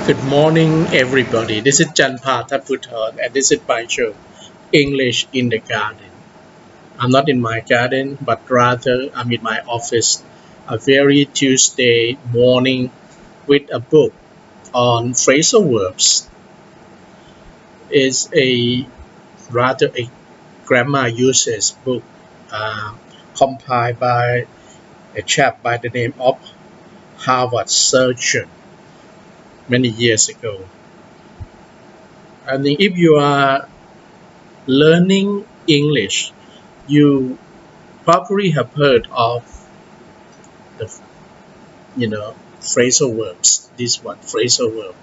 Good morning, everybody. This is Janpha and this is my show, English in the Garden. I'm not in my garden, but rather I'm in my office. A very Tuesday morning with a book on phrasal verbs. Is a rather a grammar usage book uh, compiled by a chap by the name of Harvard surgeon many years ago. I think if you are learning English, you probably have heard of the phrasal verbs. This one, phrasal verb.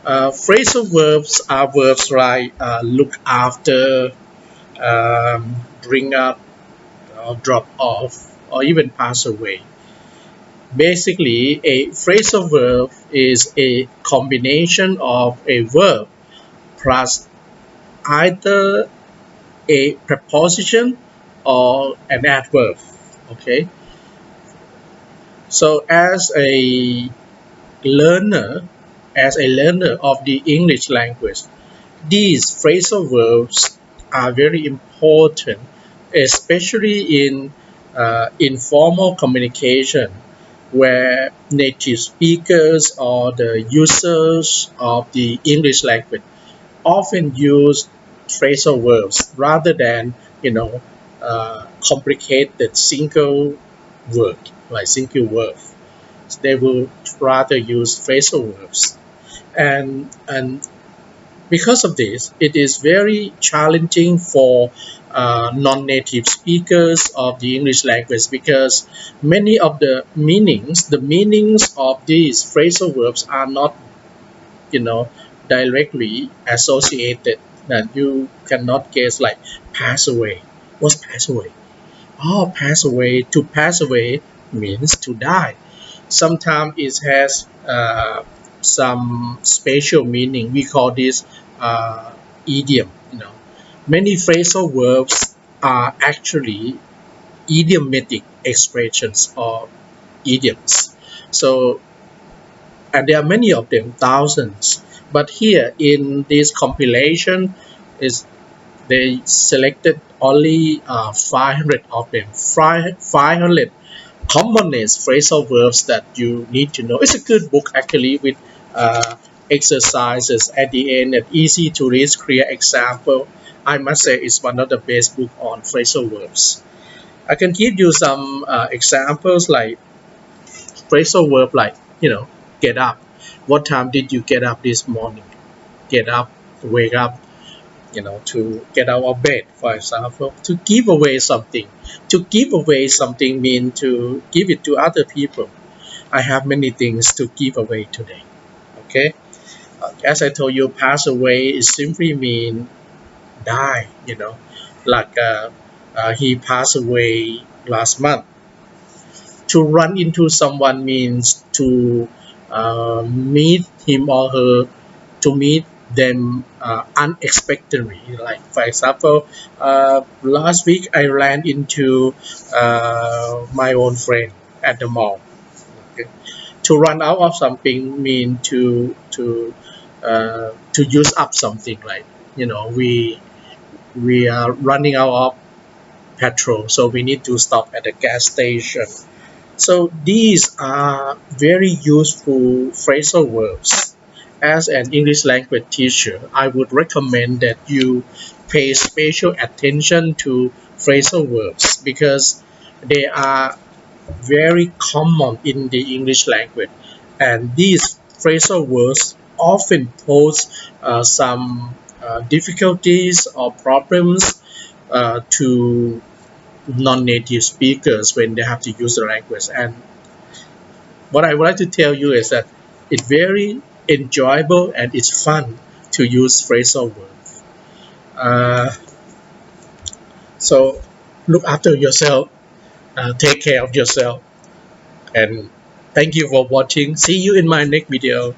Phrasal verbs are verbs like look after, bring up, or drop off, or even pass away. Basically, a phrasal verb is a combination of a verb plus either a preposition or an adverb. Okay, so learner, as a learner of the English language, these phrasal verbs are very important, especially in informal communication, where native speakers or the users of the English language often use phrasal verbs rather than complicated single word like single word. They will rather use phrasal verbs, and because of this, it is very challenging for non-native speakers of the English language because many of the meanings of these phrasal verbs are not, you know, directly associated. That you cannot guess like pass away. What's pass away? Oh, pass away. To pass away means to die. Sometimes it has some special meaning. We call this idiom. Many phrasal verbs are actually idiomatic expressions or idioms. So, and there are many of them, thousands. But here in this compilation, is they selected only 500 of them. 500 commonest phrasal verbs that you need to know. It's a good book actually with exercises at the end and easy to read, clear example. I must say it's one of the best book on phrasal verbs. I can give you some examples like phrasal verb like get up. What time did you get up this morning? Get up, wake up, to get out of bed, for example, to give away something. To give away something means to give it to other people. I have many things to give away today. Okay, as I told you, pass away is simply mean die. Like he passed away last month. To run into someone means to meet him or her, to meet them unexpectedly. Like for example, last week I ran into my own friend at the mall. Okay. To run out of something mean to use up something. Like we are running out of petrol, so we need to stop at the gas station. So these are very useful phrasal verbs. As an English language teacher, I would recommend that you pay special attention to phrasal verbs because they are very common in the English language. And these phrasal verbs often pose some difficulties or problems to non-native speakers when they have to use the language. And what I would like to tell you is that it's very enjoyable and it's fun to use phrasal verbs. Uh, so look after yourself, take care of yourself, and thank you for watching. See you in my next video.